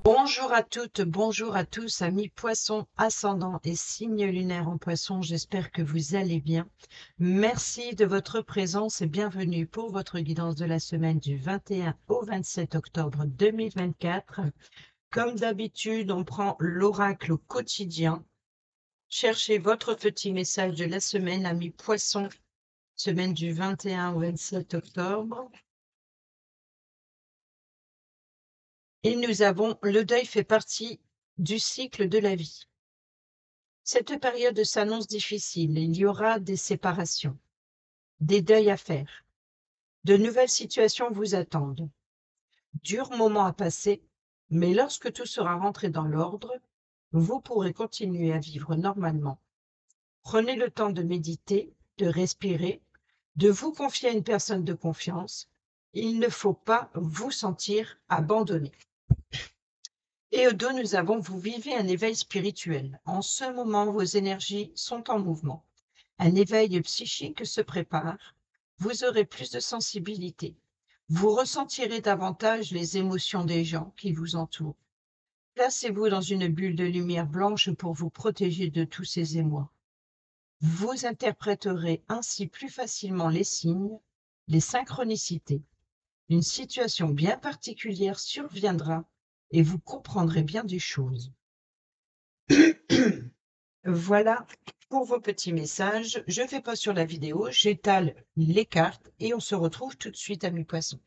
Bonjour à toutes, bonjour à tous, amis poissons, ascendant et signe lunaire en poisson. J'espère que vous allez bien. Merci de votre présence et bienvenue pour votre guidance de la semaine du 21 au 27 octobre 2024. Comme d'habitude, on prend l'oracle au quotidien. Cherchez votre petit message de la semaine, amis poissons, semaine du 21 au 27 octobre. Et nous avons le deuil fait partie du cycle de la vie. Cette période s'annonce difficile. Il y aura des séparations, des deuils à faire. De nouvelles situations vous attendent. Durs moments à passer, mais lorsque tout sera rentré dans l'ordre, vous pourrez continuer à vivre normalement. Prenez le temps de méditer, de respirer, de vous confier à une personne de confiance. Il ne faut pas vous sentir abandonné. Et au dos, nous avons, vous vivez un éveil spirituel. En ce moment, vos énergies sont en mouvement. Un éveil psychique se prépare. Vous aurez plus de sensibilité. Vous ressentirez davantage les émotions des gens qui vous entourent. Placez-vous dans une bulle de lumière blanche pour vous protéger de tous ces émois. Vous interpréterez ainsi plus facilement les signes, les synchronicités. Une situation bien particulière surviendra et vous comprendrez bien des choses. Voilà pour vos petits messages. Je ne fais pas sur la vidéo, j'étale les cartes et on se retrouve tout de suite, amis poissons.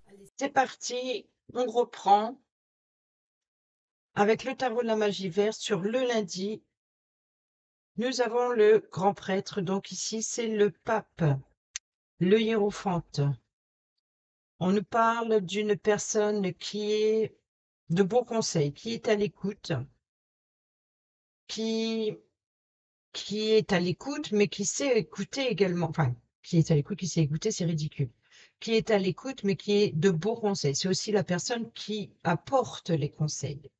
Allez, c'est parti, on reprend avec le tarot de la magie verte sur le lundi. Nous avons le grand prêtre, donc ici c'est le pape, le hiérophante. On nous parle d'une personne qui est de bons conseils, qui est à l'écoute, qui est à l'écoute, mais qui sait écouter également. Enfin, qui est à l'écoute, qui sait écouter, c'est ridicule. Qui est à l'écoute, mais qui est de bons conseils. C'est aussi la personne qui apporte les conseils.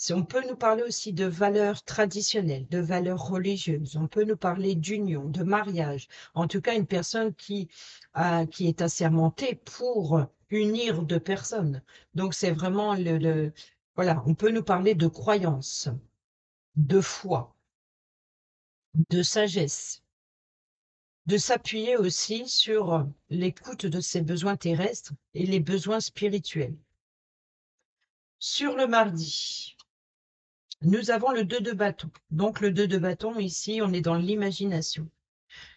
On peut nous parler aussi de valeurs traditionnelles, de valeurs religieuses. On peut nous parler d'union, de mariage. En tout cas, une personne qui est assermentée pour unir deux personnes. Donc, c'est vraiment voilà, on peut nous parler de croyance, de foi, de sagesse, de s'appuyer aussi sur l'écoute de ses besoins terrestres et les besoins spirituels. Sur le mardi, nous avons le 2 de bâton. Donc le 2 de bâton, ici, on est dans l'imagination.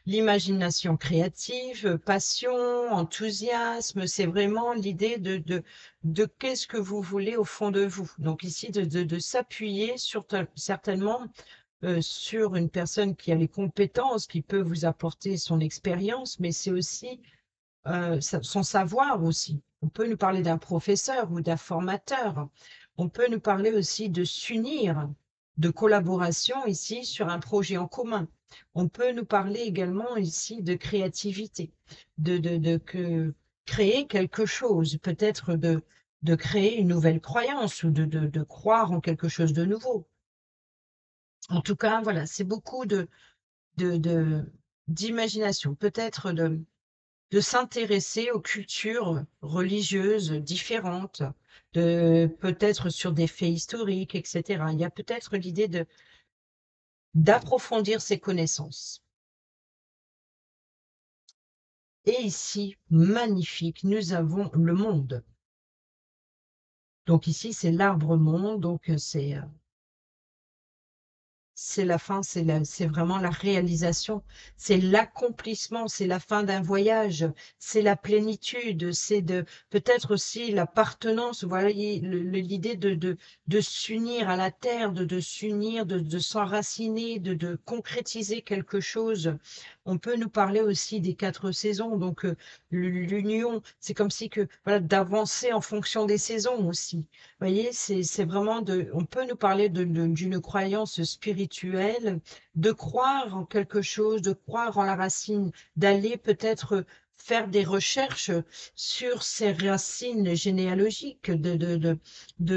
L'imagination créative, passion, enthousiasme, c'est vraiment l'idée de qu'est-ce que vous voulez au fond de vous. Donc ici, de s'appuyer sur certainement sur une personne qui a les compétences, qui peut vous apporter son expérience, mais c'est aussi son savoir aussi. On peut nous parler d'un professeur ou d'un formateur. On peut nous parler aussi de s'unir, de collaboration ici sur un projet en commun. On peut nous parler également ici de créativité, créer quelque chose, peut-être de créer une nouvelle croyance ou de croire en quelque chose de nouveau. En tout cas, voilà, c'est beaucoup d'imagination, peut-être de s'intéresser aux cultures religieuses différentes, peut-être sur des faits historiques, etc. Il y a peut-être l'idée d'approfondir ses connaissances. Et ici, magnifique, nous avons le monde. Donc ici, c'est l'arbre monde, donc c'est la fin, c'est vraiment la réalisation, c'est l'accomplissement, c'est la fin d'un voyage, c'est la plénitude, c'est peut-être aussi l'appartenance, voilà l'idée de s'unir à la terre, de s'unir, de s'enraciner, de concrétiser quelque chose. On peut nous parler aussi des 4 saisons, donc l'union, c'est comme si que voilà d'avancer en fonction des saisons aussi. Vous voyez, c'est vraiment on peut nous parler d'une croyance spirituelle, de croire en quelque chose, de croire en la racine, d'aller peut-être faire des recherches sur ces racines généalogiques,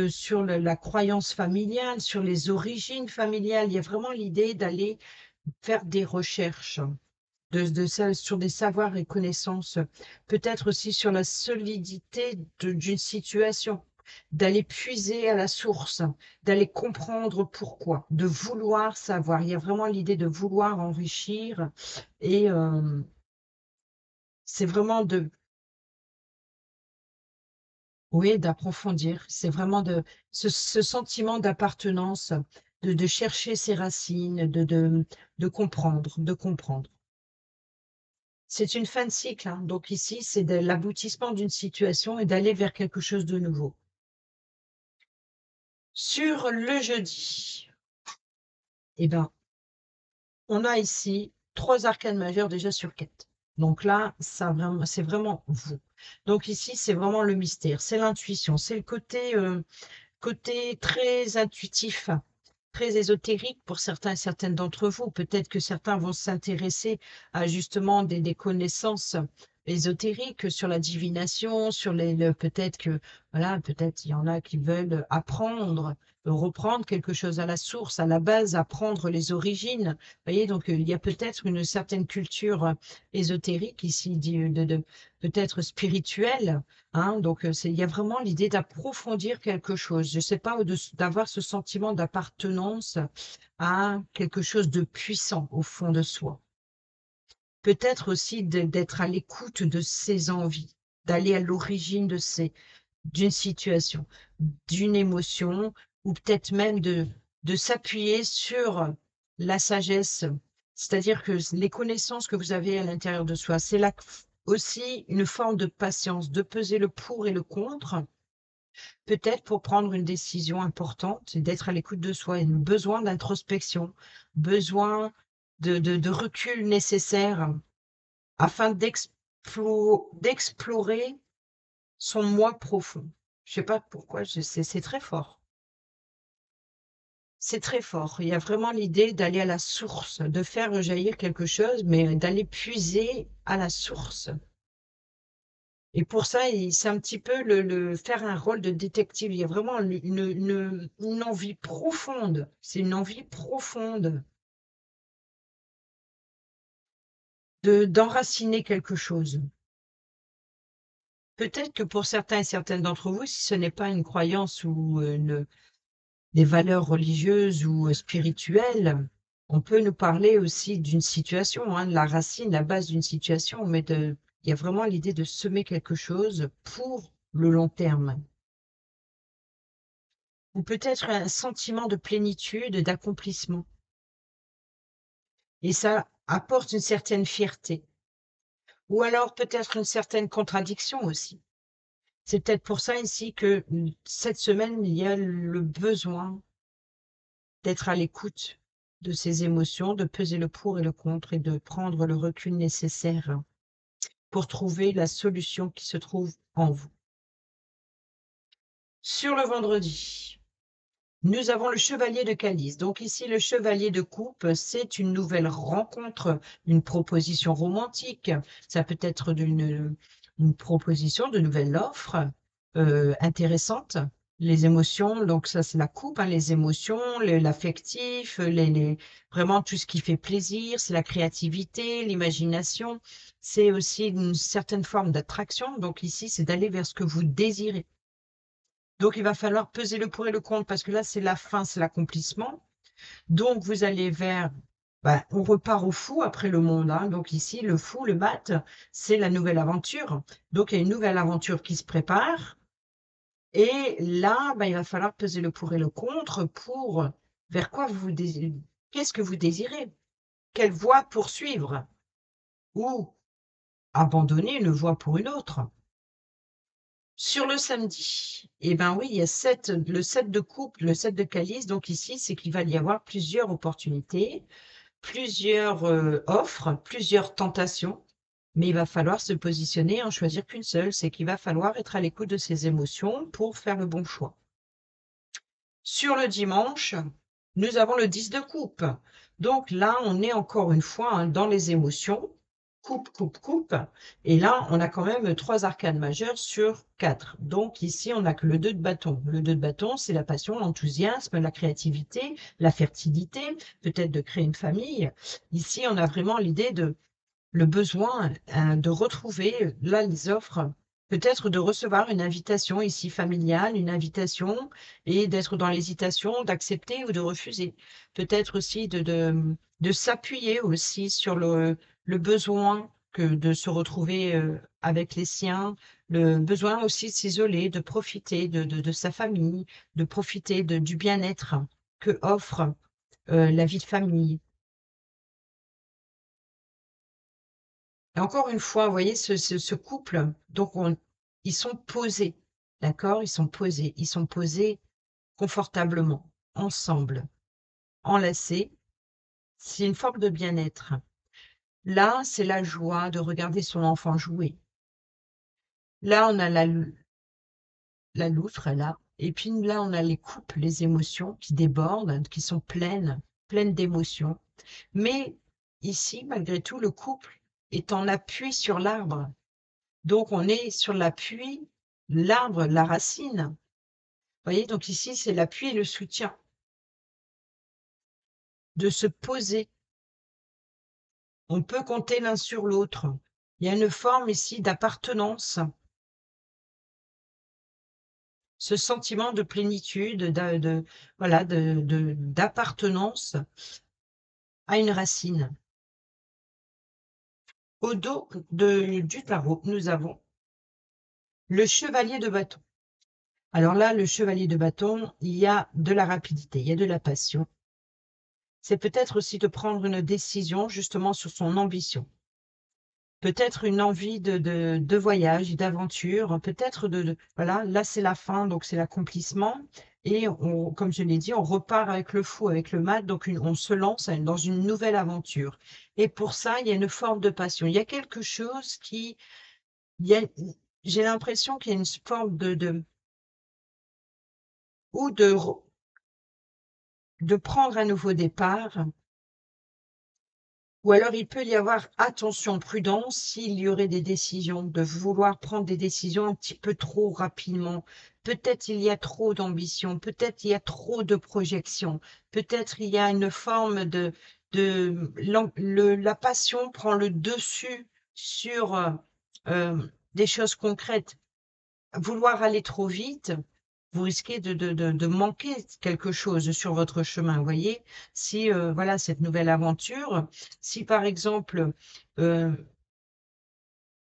sur la croyance familiale, sur les origines familiales. Il y a vraiment l'idée d'aller faire des recherches. Sur des savoirs et connaissances, peut-être aussi sur la solidité d'une situation. d'aller puiser à la source, d'aller comprendre pourquoi, de vouloir savoir. Il y a vraiment l'idée de vouloir enrichir et c'est vraiment de oui, d'approfondir. C'est vraiment de ce sentiment d'appartenance, de chercher ses racines, de comprendre, de comprendre. C'est une fin de cycle, hein, donc ici, c'est de l'aboutissement d'une situation et d'aller vers quelque chose de nouveau. Sur le jeudi, eh ben, on a ici 3 arcanes majeures déjà sur 4. Donc là, ça vraiment c'est vraiment vous. Donc ici, c'est vraiment le mystère, c'est l'intuition, c'est le côté très intuitif, très ésotérique pour certains et certaines d'entre vous. Peut-être que certains vont s'intéresser à justement des connaissances ésotériques sur la divination, sur peut-être que, voilà, peut-être il y en a qui veulent apprendre, reprendre quelque chose à la source, à la base, apprendre les origines. Vous voyez, donc il y a peut-être une certaine culture ésotérique ici, peut-être spirituelle. Hein, donc, il y a vraiment l'idée d'approfondir quelque chose. Je sais pas, d'avoir ce sentiment d'appartenance à quelque chose de puissant au fond de soi. Peut-être aussi d'être à l'écoute de ses envies, d'aller à l'origine d'une situation, d'une émotion, ou peut-être même de s'appuyer sur la sagesse. C'est-à-dire que les connaissances que vous avez à l'intérieur de soi, c'est là aussi une forme de patience, de peser le pour et le contre, peut-être pour prendre une décision importante et d'être à l'écoute de soi, et besoin d'introspection, besoin de recul nécessaire afin d'explorer son moi profond. Je sais pas pourquoi, c'est très fort. C'est très fort. Il y a vraiment l'idée d'aller à la source, de faire rejaillir quelque chose, mais d'aller puiser à la source. Et pour ça, c'est un petit peu faire un rôle de détective. Il y a vraiment une envie profonde. C'est une envie profonde d'enraciner quelque chose. Peut-être que pour certains et certaines d'entre vous, si ce n'est pas une croyance ou des valeurs religieuses ou spirituelles, on peut nous parler aussi d'une situation, hein, de la racine, la base d'une situation, mais il y a vraiment l'idée de semer quelque chose pour le long terme. Ou peut-être un sentiment de plénitude, d'accomplissement. Et ça apporte une certaine fierté. Ou alors peut-être une certaine contradiction aussi. C'est peut-être pour ça ici que cette semaine, il y a le besoin d'être à l'écoute de ses émotions, de peser le pour et le contre et de prendre le recul nécessaire pour trouver la solution qui se trouve en vous. Sur le vendredi, nous avons le chevalier de calice. Donc ici, le chevalier de coupe, c'est une nouvelle rencontre, une proposition romantique. Ça peut être une proposition de nouvelle offre intéressante. Les émotions, donc ça c'est la coupe, hein, les émotions, l'affectif, vraiment tout ce qui fait plaisir, c'est la créativité, l'imagination. C'est aussi une certaine forme d'attraction. Donc ici, c'est d'aller vers ce que vous désirez. Donc, il va falloir peser le pour et le contre parce que là, c'est la fin, c'est l'accomplissement. Donc, vous allez vers, on repart au fou après le monde, hein. Donc ici, le fou, le mat, c'est la nouvelle aventure. Donc, il y a une nouvelle aventure qui se prépare. Et là, il va falloir peser le pour et le contre pour vers quoi vous désirez, qu'est-ce que vous désirez, quelle voie poursuivre ou abandonner une voie pour une autre. Sur le samedi, eh ben oui, il y a le 7 de coupe, le 7 de calice. Donc ici, c'est qu'il va y avoir plusieurs opportunités, plusieurs offres, plusieurs tentations. Mais il va falloir se positionner et en choisir qu'une seule. C'est qu'il va falloir être à l'écoute de ses émotions pour faire le bon choix. Sur le dimanche, nous avons le 10 de coupe. Donc là, on est encore une fois, hein, dans les émotions. Coupe, coupe, coupe. Et là, on a quand même 3 arcanes majeures sur 4. Donc ici, on n'a que le 2 de bâton. Le 2 de bâton, c'est la passion, l'enthousiasme, la créativité, la fertilité, peut-être de créer une famille. Ici, on a vraiment l'idée le besoin de retrouver, là, les offres Peut-être de recevoir une invitation ici familiale, une invitation et d'être dans l'hésitation d'accepter ou de refuser. Peut-être aussi de s'appuyer aussi sur le besoin que de se retrouver, avec les siens, le besoin aussi de s'isoler, de profiter de sa famille, de profiter du bien-être que offre, la vie de famille. Et encore une fois, vous voyez ce couple, donc ils sont posés, d'accord? Ils sont posés confortablement, ensemble, enlacés. C'est une forme de bien-être. Là, c'est la joie de regarder son enfant jouer. Là, on a la loutre, là, et puis là, on a les coupes, les émotions qui débordent, qui sont pleines, pleines d'émotions. Mais ici, malgré tout, le couple est en appui sur l'arbre. Donc on est sur l'appui, l'arbre, la racine. Vous voyez, donc ici, c'est l'appui et le soutien, de se poser. On peut compter l'un sur l'autre. Il y a une forme ici d'appartenance, ce sentiment de plénitude, voilà, d'appartenance à une racine. Au dos du tarot, nous avons le chevalier de bâton. Alors là, le chevalier de bâton, il y a de la rapidité, il y a de la passion. C'est peut-être aussi de prendre une décision justement sur son ambition. Peut-être une envie de voyage et d'aventure, peut-être voilà, là c'est la fin, donc c'est l'accomplissement. Et comme je l'ai dit, on repart avec le fou, avec le mat, donc on se lance dans une nouvelle aventure. Et pour ça, il y a une forme de passion. Il y a quelque chose il y a, j'ai l'impression qu'il y a une forme ou de prendre un nouveau départ. Ou alors il peut y avoir, attention, prudence, s'il y aurait des décisions, de vouloir prendre des décisions un petit peu trop rapidement. Peut-être il y a trop d'ambition, peut-être il y a trop de projections, peut-être il y a une forme la passion prend le dessus sur des choses concrètes. Vouloir aller trop vite, vous risquez de manquer quelque chose sur votre chemin, vous voyez? Si, voilà, cette nouvelle aventure, si par exemple, heu,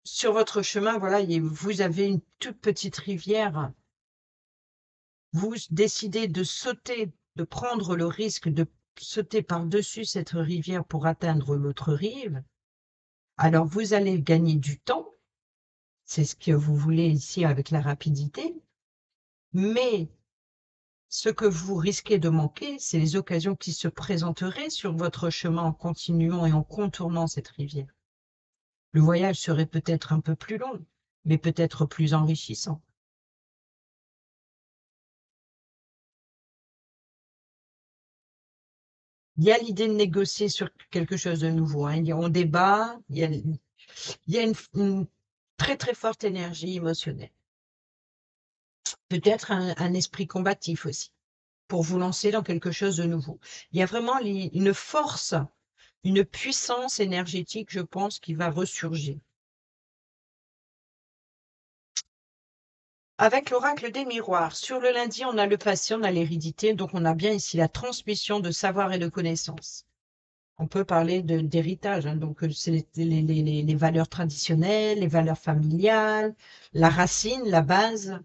sur votre chemin, voilà, vous avez une toute petite rivière, vous décidez de sauter, de prendre le risque de sauter par-dessus cette rivière pour atteindre l'autre rive, alors vous allez gagner du temps, c'est ce que vous voulez ici avec la rapidité, mais ce que vous risquez de manquer, c'est les occasions qui se présenteraient sur votre chemin en continuant et en contournant cette rivière. Le voyage serait peut-être un peu plus long, mais peut-être plus enrichissant. Il y a l'idée de négocier sur quelque chose de nouveau, hein. On débat, il y a une très très forte énergie émotionnelle. Peut-être un esprit combatif aussi, pour vous lancer dans quelque chose de nouveau. Il y a vraiment une force, une puissance énergétique, je pense, qui va ressurgir. Avec l'oracle des miroirs, sur le lundi, on a le passé, on a l'hérédité, donc on a bien ici la transmission de savoir et de connaissances. On peut parler d'héritage, hein, donc c'est les valeurs traditionnelles, les valeurs familiales, la racine, la base.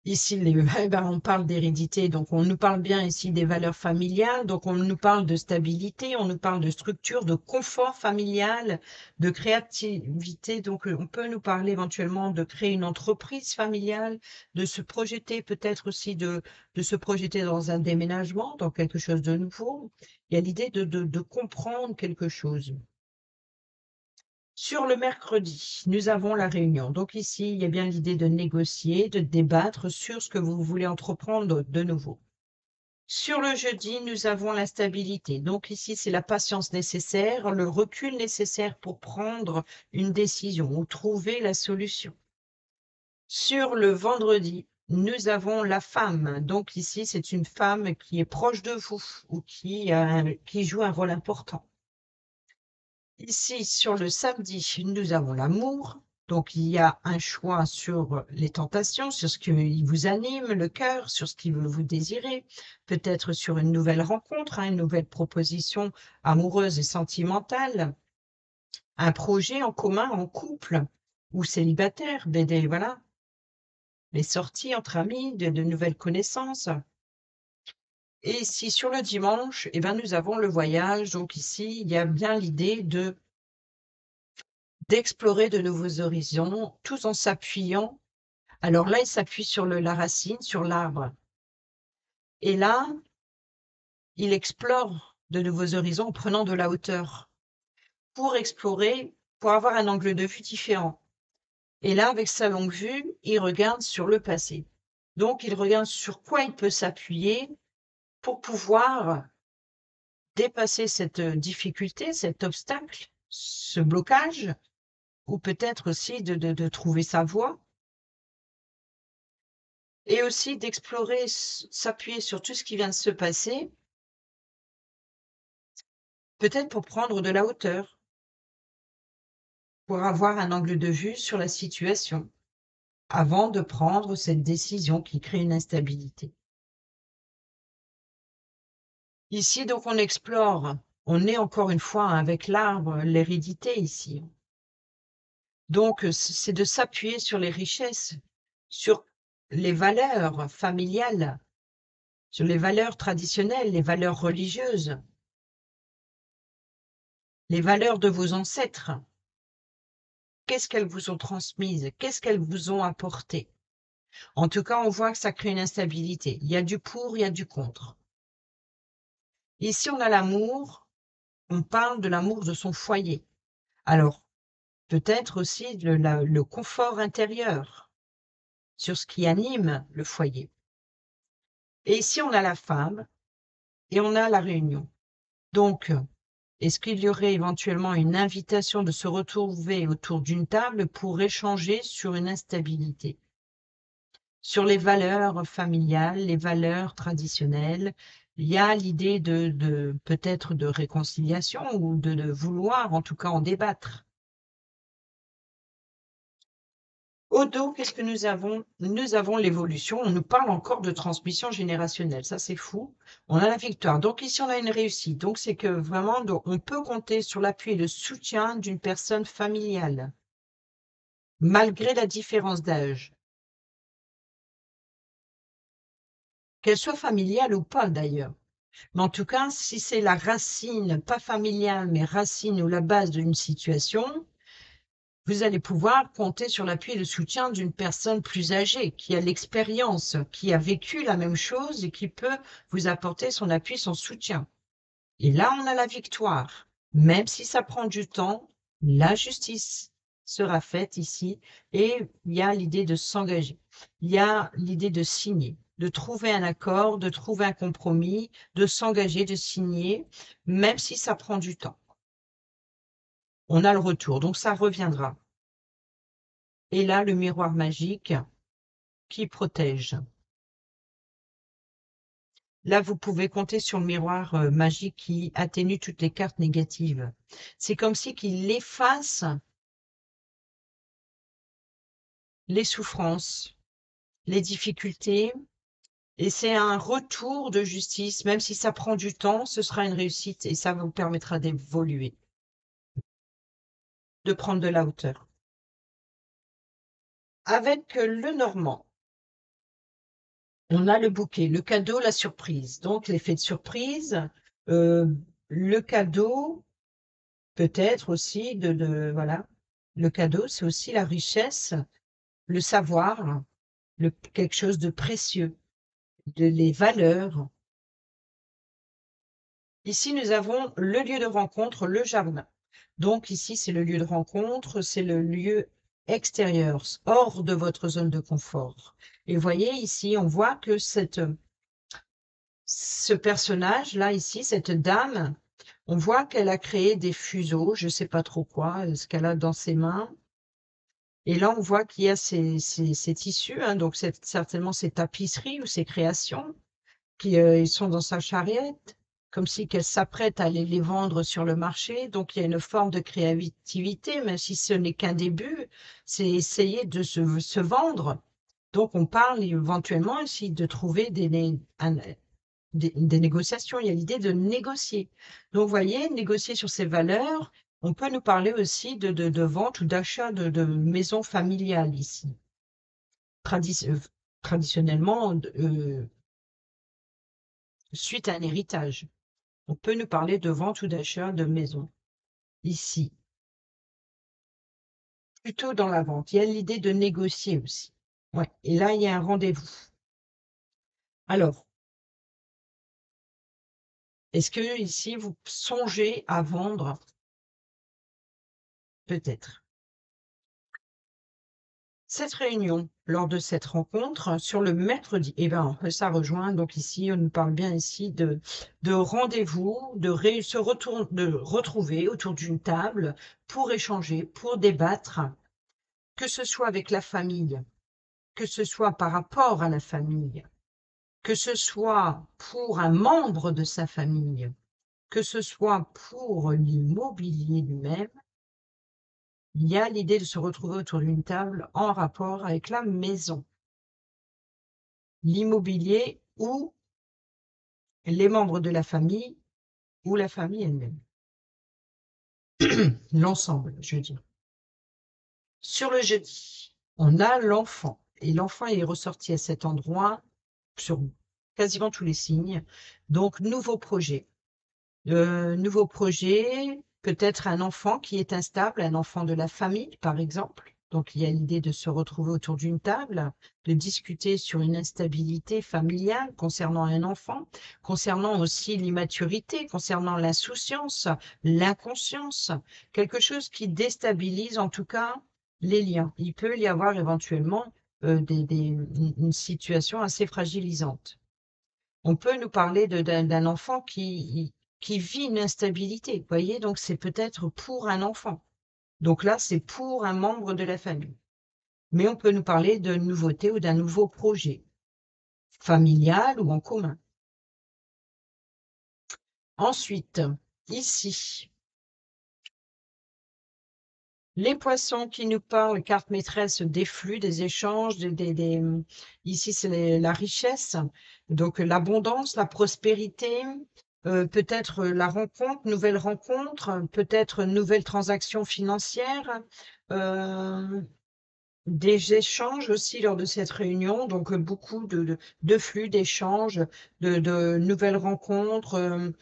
Ici, eh ben, on parle d'hérédité, donc on nous parle bien ici des valeurs familiales, donc on nous parle de stabilité, on nous parle de structure, de confort familial, de créativité, donc on peut nous parler éventuellement de créer une entreprise familiale, de se projeter peut-être aussi de se projeter dans un déménagement, dans quelque chose de nouveau. Il y a l'idée de comprendre quelque chose. Sur le mercredi, nous avons la réunion. Donc ici, il y a bien l'idée de négocier, de débattre sur ce que vous voulez entreprendre de nouveau. Sur le jeudi, nous avons la stabilité. Donc ici, c'est la patience nécessaire, le recul nécessaire pour prendre une décision ou trouver la solution. Sur le vendredi, nous avons la femme. Donc ici, c'est une femme qui est proche de vous ou qui joue un rôle important. Ici, sur le samedi, nous avons l'amour. Donc, il y a un choix sur les tentations, sur ce qui vous anime, le cœur, sur ce que vous désirez, peut-être sur une nouvelle rencontre, une nouvelle proposition amoureuse et sentimentale, un projet en commun, en couple ou célibataire, voilà, les sorties entre amis, de nouvelles connaissances. Et si sur le dimanche, eh ben, nous avons le voyage, donc ici, il y a bien l'idée d'explorer de nouveaux horizons, tout en s'appuyant. Alors là, il s'appuie sur la racine, sur l'arbre. Et là, il explore de nouveaux horizons en prenant de la hauteur pour explorer, pour avoir un angle de vue différent. Et là, avec sa longue vue, il regarde sur le passé. Donc, il regarde sur quoi il peut s'appuyer pour pouvoir dépasser cette difficulté, cet obstacle, ce blocage, ou peut-être aussi de trouver sa voie. Et aussi d'explorer, s'appuyer sur tout ce qui vient de se passer, peut-être pour prendre de la hauteur, pour avoir un angle de vue sur la situation, avant de prendre cette décision qui crée une instabilité. Ici, donc, on explore, on est encore une fois avec l'arbre, l'hérédité ici. Donc, c'est de s'appuyer sur les richesses, sur les valeurs familiales, sur les valeurs traditionnelles, les valeurs religieuses, les valeurs de vos ancêtres. Qu'est-ce qu'elles vous ont transmises? Qu'est-ce qu'elles vous ont apporté? En tout cas, on voit que ça crée une instabilité. Il y a du pour, il y a du contre. Ici, on a l'amour, on parle de l'amour de son foyer. Alors, peut-être aussi le confort intérieur, sur ce qui anime le foyer. Et ici, on a la femme et on a la réunion. Donc, est-ce qu'il y aurait éventuellement une invitation de se retrouver autour d'une table pour échanger sur une instabilité, sur les valeurs familiales, les valeurs traditionnelles? Il y a l'idée de peut-être de réconciliation ou de vouloir en tout cas en débattre. Au dos, qu'est-ce que nous avons? Nous avons l'évolution. On nous parle encore de transmission générationnelle. Ça, c'est fou. On a la victoire. Donc ici, on a une réussite. Donc c'est que vraiment, on peut compter sur l'appui et le soutien d'une personne familiale, malgré la différence d'âge. Qu'elle soit familiale ou pas, d'ailleurs. Mais en tout cas, si c'est la racine, pas familiale, mais racine ou la base d'une situation, vous allez pouvoir compter sur l'appui et le soutien d'une personne plus âgée, qui a l'expérience, qui a vécu la même chose et qui peut vous apporter son appui, son soutien. Et là, on a la victoire. Même si ça prend du temps, la justice sera faite ici et il y a l'idée de s'engager. Il y a l'idée de signer, de trouver un accord, de trouver un compromis, de s'engager, de signer, même si ça prend du temps. On a le retour, donc ça reviendra. Et là, le miroir magique qui protège. Là, vous pouvez compter sur le miroir magique qui atténue toutes les cartes négatives. C'est comme si qu'il efface les souffrances, les difficultés, et c'est un retour de justice. Même si ça prend du temps, ce sera une réussite et ça vous permettra d'évoluer, de prendre de la hauteur. Avec le normand, on a le bouquet, le cadeau, la surprise. Donc, l'effet de surprise, euh, le cadeau, peut-être aussi voilà. Le cadeau, c'est aussi la richesse, le savoir, quelque chose de précieux, les valeurs. Ici, nous avons le lieu de rencontre, le jardin. Donc ici, c'est le lieu de rencontre, c'est le lieu extérieur, hors de votre zone de confort. Et vous voyez ici, on voit que ce personnage-là, ici, cette dame, on voit qu'elle a créé des fuseaux, je ne sais pas trop quoi, ce qu'elle a dans ses mains. Et là, on voit qu'il y a ces tissus, donc certainement ces tapisseries ou ces créations qui ils sont dans sa charrette. comme si qu'elle s'apprête à aller les vendre sur le marché. Donc, il y a une forme de créativité, même si ce n'est qu'un début, c'est essayer de se vendre. Donc, on parle éventuellement aussi de trouver des négociations. Il y a l'idée de négocier. Donc, vous voyez, négocier sur ces valeurs, on peut nous parler aussi de vente ou d'achat de maisons familiales ici. Traditionnellement, suite à un héritage. On peut nous parler de vente ou d'achat de maison ici. Plutôt dans la vente. Il y a l'idée de négocier aussi. Ouais. Et là, il y a un rendez-vous. Alors, est-ce que ici, vous songez à vendre? Peut-être. Cette réunion, lors de cette rencontre, sur le mercredi, eh ben, ça rejoint, donc ici, on nous parle bien ici de rendez-vous, de retrouver autour d'une table pour échanger, pour débattre, que ce soit avec la famille, que ce soit par rapport à la famille, que ce soit pour un membre de sa famille, que ce soit pour l'immobilier lui-même, il y a l'idée de se retrouver autour d'une table en rapport avec la maison, l'immobilier ou les membres de la famille ou la famille elle-même. L'ensemble, je veux dire. Sur le jeudi, on a l'enfant. Et l'enfant est ressorti à cet endroit sur quasiment tous les signes. Donc, nouveau projet, peut-être un enfant qui est instable, un enfant de la famille, par exemple. Donc, il y a l'idée de se retrouver autour d'une table, de discuter sur une instabilité familiale concernant un enfant, concernant aussi l'immaturité, concernant l'insouciance, l'inconscience, quelque chose qui déstabilise en tout cas les liens. Il peut y avoir éventuellement une situation assez fragilisante. On peut nous parler d'un enfant qui vit une instabilité, vous voyez, donc c'est peut-être pour un enfant. Donc là, c'est pour un membre de la famille. Mais on peut nous parler de nouveauté ou d'un nouveau projet, familial ou en commun. Ensuite, ici, les poissons qui nous parlent, carte maîtresse des flux, des échanges, ici c'est la richesse, donc l'abondance, la prospérité, peut-être la rencontre, nouvelle rencontre, peut-être nouvelle transaction financière, des échanges aussi lors de cette réunion, donc beaucoup de flux, d'échanges, de nouvelles rencontres.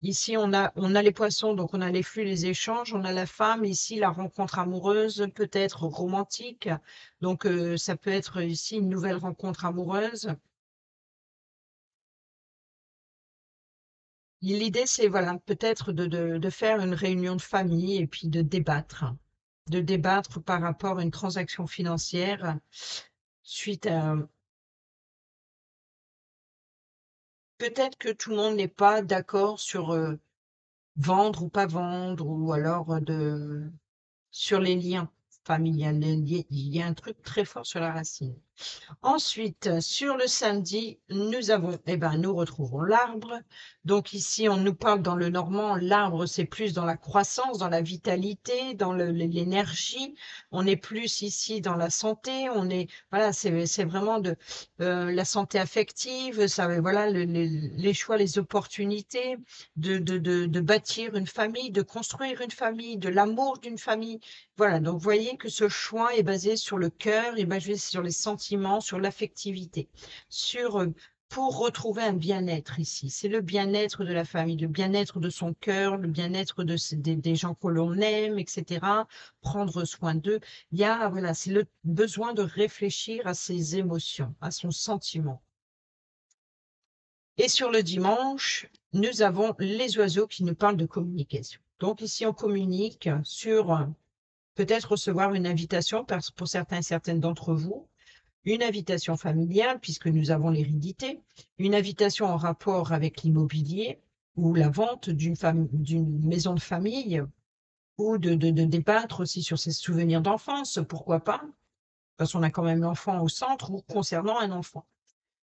Ici, on a les poissons, donc on a les flux, les échanges, on a la femme, ici, la rencontre amoureuse, peut-être romantique. Donc, ça peut être ici une nouvelle rencontre amoureuse. L'idée, c'est voilà, peut-être de faire une réunion de famille et puis de débattre par rapport à une transaction financière suite à peut-être que tout le monde n'est pas d'accord sur vendre ou pas vendre, ou alors sur les liens familiales. Il y a un truc très fort sur la racine. Ensuite, sur le samedi, nous retrouvons l'arbre. Donc ici, on nous parle dans le normand, l'arbre, c'est plus dans la croissance, dans la vitalité, dans l'énergie. On est plus ici dans la santé. Voilà, c'est vraiment la santé affective, ça, voilà, les choix, les opportunités de bâtir une famille, de construire une famille, de l'amour d'une famille. Voilà, donc vous voyez que ce choix est basé sur le cœur, est basé sur les sentiments, sur l'affectivité, pour retrouver un bien-être ici. C'est le bien-être de la famille, le bien-être de son cœur, le bien-être des gens que l'on aime, etc. Prendre soin d'eux. Voilà, c'est le besoin de réfléchir à ses émotions, à son sentiment. Et sur le dimanche, nous avons les oiseaux qui nous parlent de communication. Donc ici, on communique sur peut-être recevoir une invitation pour certains et certaines d'entre vous, une invitation familiale, puisque nous avons l'hérédité, une invitation en rapport avec l'immobilier ou la vente d'une maison de famille, ou de débattre aussi sur ses souvenirs d'enfance, pourquoi pas, parce qu'on a quand même l'enfant au centre ou concernant un enfant.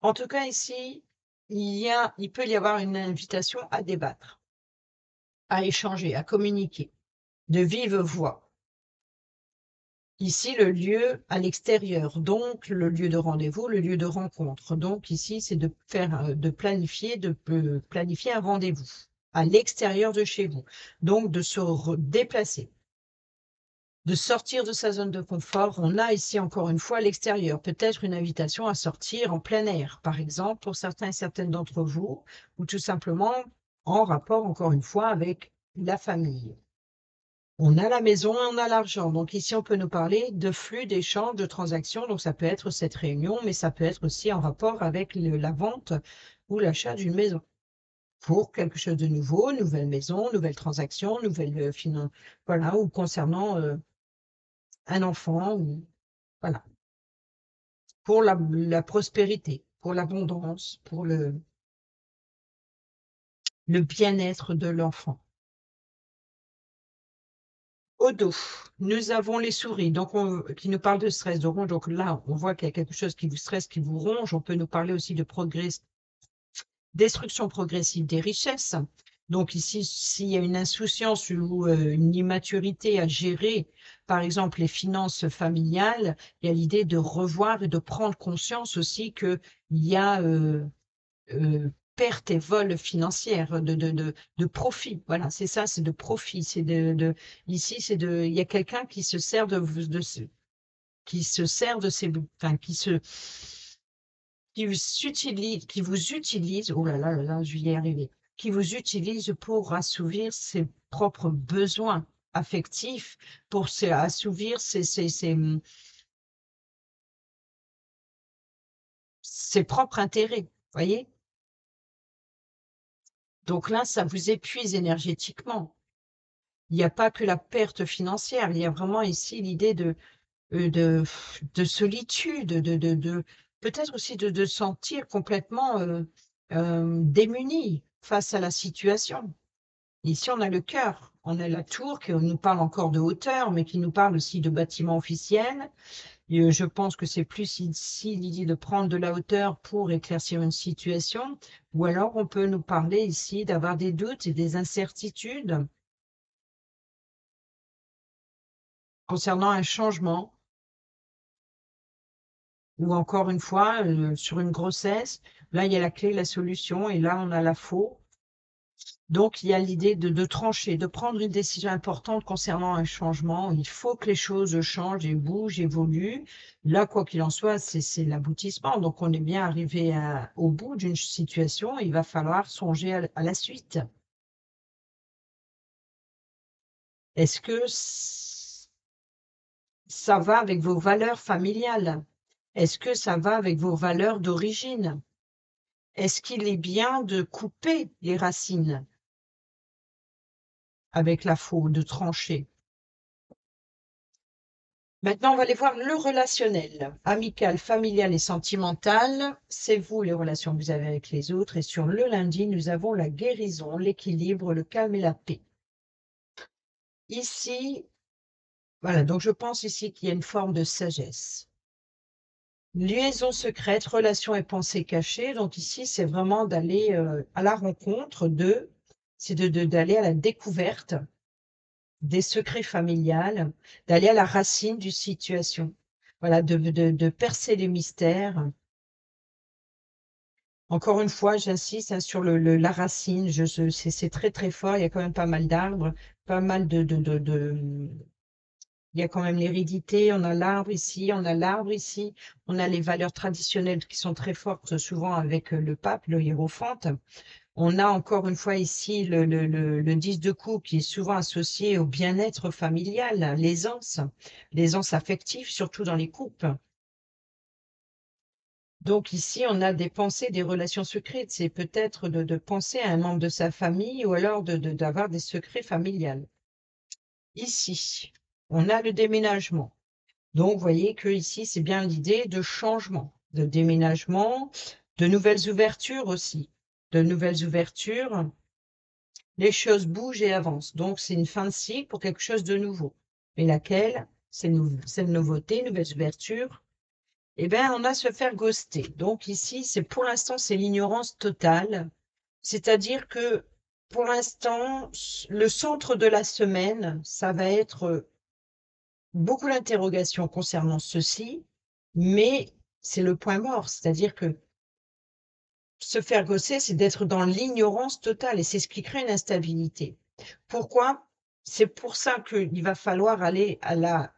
En tout cas, ici, il peut y avoir une invitation à débattre, à échanger, à communiquer, de vive voix. Ici, le lieu à l'extérieur, donc le lieu de rendez-vous, le lieu de rencontre. Donc ici, c'est de planifier un rendez-vous à l'extérieur de chez vous. Donc de se déplacer, de sortir de sa zone de confort. On a ici encore une fois à l'extérieur, peut-être une invitation à sortir en plein air, par exemple, pour certains et certaines d'entre vous, ou tout simplement en rapport, encore une fois, avec la famille. On a la maison et on a l'argent. Donc ici, on peut nous parler de flux, d'échanges, de transactions. Donc ça peut être cette réunion, mais ça peut être aussi en rapport avec la vente ou l'achat d'une maison. Pour quelque chose de nouveau, nouvelle maison, nouvelle transaction, nouvelle voilà, ou concernant un enfant, ou voilà, pour la prospérité, pour l'abondance, pour le bien-être de l'enfant. Au dos, nous avons les souris, donc qui nous parlent de stress, de ronge. Donc là, on voit qu'il y a quelque chose qui vous stresse, qui vous ronge. On peut nous parler aussi de destruction progressive des richesses. Donc ici, s'il y a une insouciance ou une immaturité à gérer, par exemple, les finances familiales, il y a l'idée de revoir et de prendre conscience aussi qu'il y a perte et vol financière, de profit. Voilà, c'est ça, c'est de profit. C'est ici, il y a quelqu'un qui se sert qui se sert de ses, enfin, qui vous utilise, oh là là, je vais y arriver, qui vous utilise pour assouvir ses propres besoins affectifs, pour assouvir ses propres intérêts, voyez? Donc là, ça vous épuise énergétiquement. Il n'y a pas que la perte financière, il y a vraiment ici l'idée de, de solitude, peut-être aussi de sentir complètement démuni face à la situation. Ici, on a le cœur, on a la tour qui nous parle encore de hauteur, mais qui nous parle aussi de bâtiment officiel. Et je pense que c'est plus ici l'idée de prendre de la hauteur pour éclaircir une situation, ou alors on peut nous parler ici d'avoir des doutes et des incertitudes concernant un changement, ou encore une fois, sur une grossesse. Là, il y a la clé, la solution, et là, on a la faux. Donc, il y a l'idée de trancher, de prendre une décision importante concernant un changement. Il faut que les choses changent et bougent, évoluent. Là, quoi qu'il en soit, c'est l'aboutissement. Donc, on est bien arrivé au bout d'une situation. Il va falloir songer à la suite. Est-ce que ça va avec vos valeurs familiales? Est-ce que ça va avec vos valeurs d'origine? Est-ce qu'il est bien de couper les racines avec la faux, de trancher? Maintenant, on va aller voir le relationnel, amical, familial et sentimental. C'est vous, les relations que vous avez avec les autres. Et sur le lundi, nous avons la guérison, l'équilibre, le calme et la paix. Ici, voilà, donc je pense ici qu'il y a une forme de sagesse. Liaison secrète, relation et pensée cachée. Donc ici, c'est vraiment d'aller à la rencontre c'est d'aller à la découverte des secrets familiales, d'aller à la racine d'une situation. Voilà, de percer les mystères. Encore une fois, j'insiste hein, sur la racine. C'est très très fort. Il y a quand même pas mal d'arbres, pas mal il y a quand même l'hérédité. On a l'arbre ici, on a l'arbre ici. On a les valeurs traditionnelles qui sont très fortes, souvent avec le pape, le hiérophante. On a encore une fois ici le 10 de coupe qui est souvent associé au bien-être familial, l'aisance affective, surtout dans les couples. Donc ici, on a des pensées, des relations secrètes. C'est peut-être de penser à un membre de sa famille ou alors d'avoir des secrets familiales. Ici, on a le déménagement. Donc, vous voyez que ici, c'est bien l'idée de changement, de déménagement, de nouvelles ouvertures aussi, de nouvelles ouvertures. Les choses bougent et avancent. Donc, c'est une fin de cycle pour quelque chose de nouveau. Mais laquelle? C'est une nouveauté, nouvelles ouvertures. Eh bien, on a se faire ghoster. Donc ici, c'est pour l'instant, c'est l'ignorance totale. C'est-à-dire que pour l'instant, le centre de la semaine, ça va être beaucoup d'interrogations concernant ceci, mais c'est le point mort. C'est-à-dire que se faire gosser, c'est d'être dans l'ignorance totale et c'est ce qui crée une instabilité. Pourquoi? C'est pour ça qu'il va falloir aller à la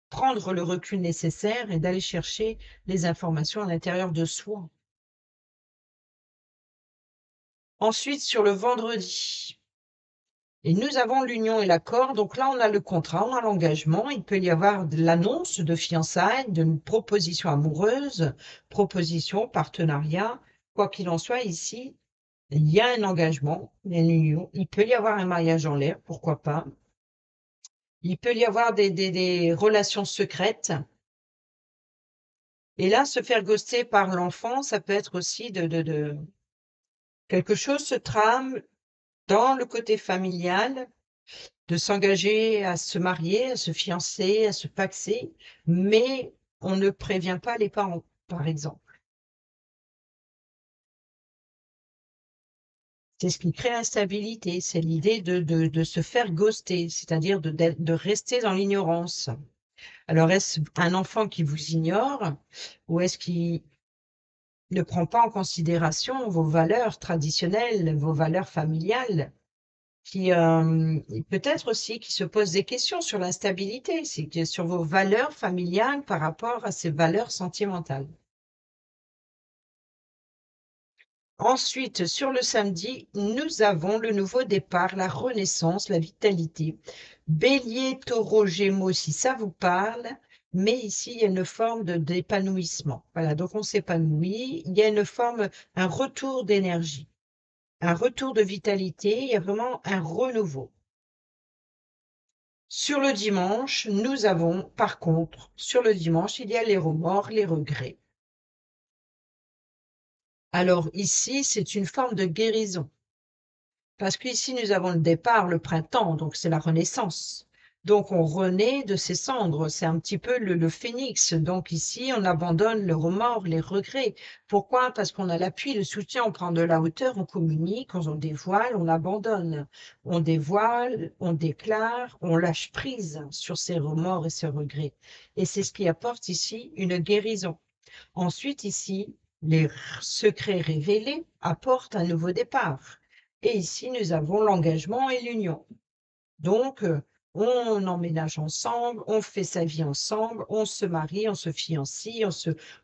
prendre le recul nécessaire et d'aller chercher les informations à l'intérieur de soi. Ensuite, sur le vendredi, et nous avons l'union et l'accord. Donc là, on a le contrat, on a l'engagement. Il peut y avoir de l'annonce de fiançailles, d'une proposition amoureuse, proposition, partenariat. Quoi qu'il en soit, ici, il y a un engagement, il y a une union. Il peut y avoir un mariage en l'air, pourquoi pas. Il peut y avoir des relations secrètes. Et là, se faire ghoster par l'enfant, ça peut être aussi quelque chose se trame dans le côté familial, de s'engager à se marier, à se fiancer, à se paxer, mais on ne prévient pas les parents, par exemple. C'est ce qui crée l'instabilité, c'est l'idée de se faire ghoster, c'est-à-dire de rester dans l'ignorance. Alors, est-ce un enfant qui vous ignore ou est-ce qu'il ne prend pas en considération vos valeurs traditionnelles, vos valeurs familiales? Qui, peut-être aussi qui se pose des questions sur l'instabilité, c'est que sur vos valeurs familiales par rapport à ces valeurs sentimentales. Ensuite, sur le samedi, nous avons le nouveau départ, la renaissance, la vitalité. Bélier, Taureau, Gémeaux, si ça vous parle, mais ici, il y a une forme d'épanouissement. Voilà, donc on s'épanouit, il y a une forme, un retour d'énergie, un retour de vitalité, il y a vraiment un renouveau. Sur le dimanche, nous avons, par contre, sur le dimanche, il y a les remords, les regrets. Alors ici, c'est une forme de guérison. Parce qu'ici, nous avons le départ, le printemps, donc c'est la renaissance. Donc on renaît de ses cendres, c'est un petit peu le phénix. Donc ici, on abandonne le remords, les regrets. Pourquoi? Parce qu'on a l'appui, le soutien, on prend de la hauteur, on communique, quand on dévoile, on abandonne. On dévoile, on déclare, on lâche prise sur ces remords et ces regrets. Et c'est ce qui apporte ici une guérison. Ensuite, ici, les secrets révélés apportent un nouveau départ. Et ici, nous avons l'engagement et l'union. Donc, on emménage ensemble, on fait sa vie ensemble, on se marie, on se fiancie,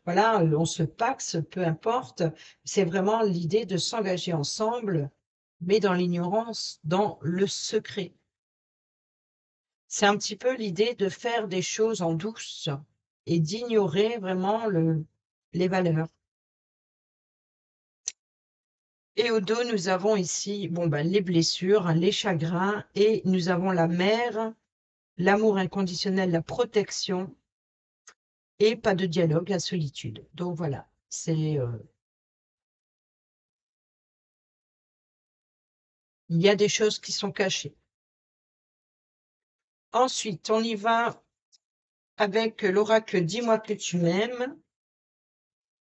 voilà, on se paxe, peu importe. C'est vraiment l'idée de s'engager ensemble, mais dans l'ignorance, dans le secret. C'est un petit peu l'idée de faire des choses en douce et d'ignorer vraiment les valeurs. Et au dos, nous avons ici bon, ben, les blessures, hein, les chagrins, et nous avons la mère, l'amour inconditionnel, la protection, et pas de dialogue, la solitude. Donc voilà, il y a des choses qui sont cachées. Ensuite, on y va avec l'oracle Dis-moi que tu m'aimes.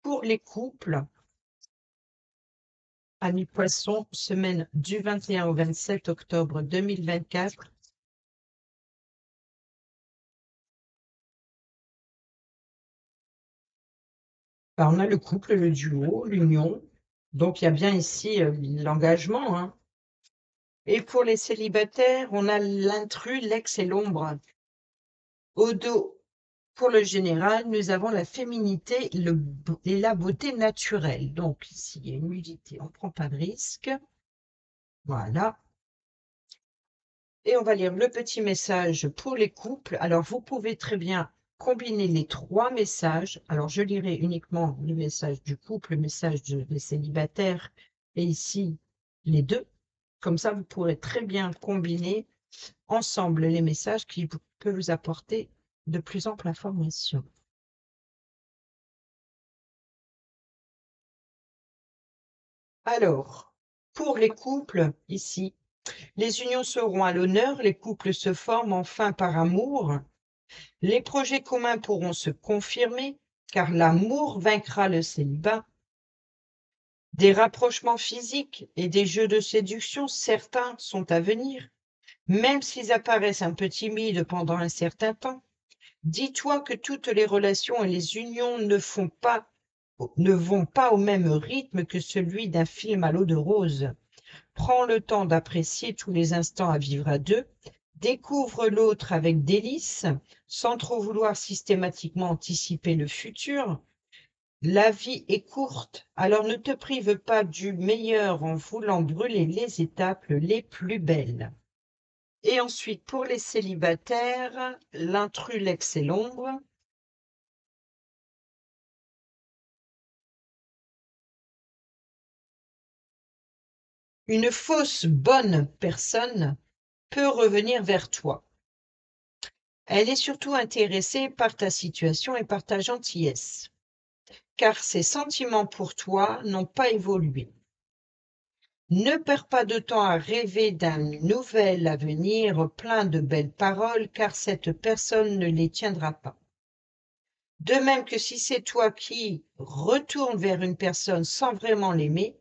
Pour les couples, amis poissons, semaine du 21 au 27 octobre 2024. Ben, on a le couple, le duo, l'union. Donc il y a bien ici l'engagement, hein. Et pour les célibataires, on a l'intrus, l'ex et l'ombre. Au dos, pour le général, nous avons la féminité et la beauté naturelle. Donc ici, il y a une nudité, on ne prend pas de risque. Voilà. Et on va lire le petit message pour les couples. Alors, vous pouvez très bien combiner les trois messages. Alors, je lirai uniquement le message du couple, le message des célibataires et ici, les deux. Comme ça, vous pourrez très bien combiner ensemble les messages qui peuvent vous apporter de plus amples informations. Alors, pour les couples, ici, les unions seront à l'honneur, les couples se forment enfin par amour, Les projets communs pourront se confirmer, car l'amour vaincra le célibat. Des rapprochements physiques et des jeux de séduction, certains sont à venir, même s'ils apparaissent un peu timides pendant un certain temps. Dis-toi que toutes les relations et les unions ne vont pas au même rythme que celui d'un film à l'eau de rose. Prends le temps d'apprécier tous les instants à vivre à deux, découvre l'autre avec délice, sans trop vouloir systématiquement anticiper le futur. La vie est courte, alors ne te prive pas du meilleur en voulant brûler les étapes les plus belles. Et ensuite, pour les célibataires, l'intrus, l'ex et l'ombre. Une fausse bonne personne peut revenir vers toi. Elle est surtout intéressée par ta situation et par ta gentillesse, car ses sentiments pour toi n'ont pas évolué. Ne perds pas de temps à rêver d'un nouvel avenir plein de belles paroles, car cette personne ne les tiendra pas. De même que si c'est toi qui retournes vers une personne sans vraiment l'aimer,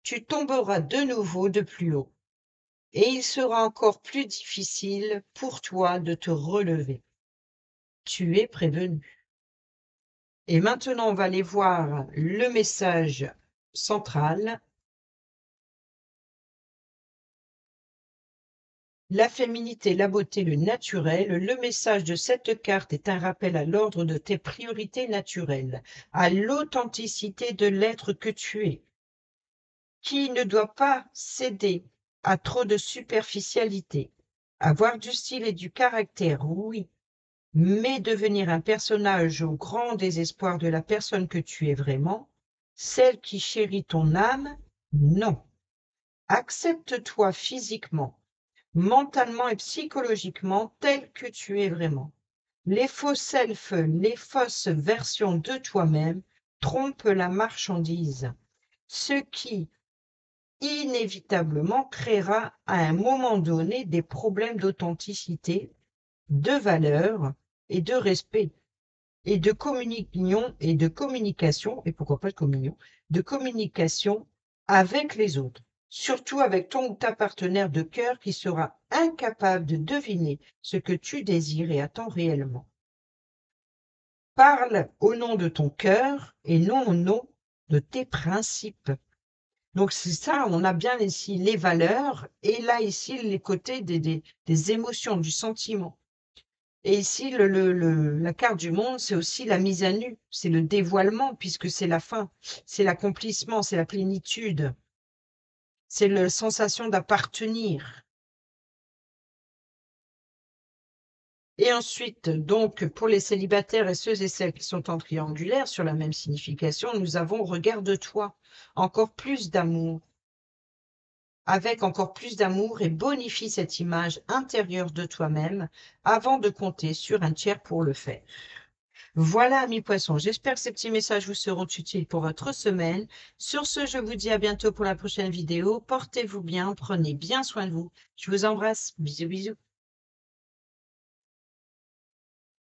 tu tomberas de nouveau de plus haut, et il sera encore plus difficile pour toi de te relever. Tu es prévenu. Et maintenant, on va aller voir le message central. La féminité, la beauté, le naturel. Le message de cette carte est un rappel à l'ordre de tes priorités naturelles, à l'authenticité de l'être que tu es, qui ne doit pas céder à trop de superficialité. Avoir du style et du caractère, oui, mais devenir un personnage au grand désespoir de la personne que tu es vraiment, celle qui chérit ton âme, non. Accepte-toi physiquement, mentalement et psychologiquement tel que tu es vraiment. Les faux self, les fausses versions de toi-même trompent la marchandise, ce qui inévitablement créera à un moment donné des problèmes d'authenticité, de valeur et de respect, et de communication, et pourquoi pas de communion, de communication avec les autres, surtout avec ton ou ta partenaire de cœur qui sera incapable de deviner ce que tu désires et attends réellement. Parle au nom de ton cœur et non au nom de tes principes. Donc c'est ça, on a bien ici les valeurs et là ici les côtés des émotions, du sentiment. Et ici, la carte du monde, c'est aussi la mise à nu, c'est le dévoilement, puisque c'est la fin, c'est l'accomplissement, c'est la plénitude, c'est la sensation d'appartenir. Et ensuite, donc, pour les célibataires et ceux et celles qui sont en triangulaire, sur la même signification, nous avons regarde-toi, encore plus d'amour, avec encore plus d'amour et bonifie cette image intérieure de toi-même avant de compter sur un tiers pour le faire. Voilà, amis poissons, j'espère que ces petits messages vous seront utiles pour votre semaine. Sur ce, je vous dis à bientôt pour la prochaine vidéo. Portez-vous bien, prenez bien soin de vous. Je vous embrasse. Bisous, bisous.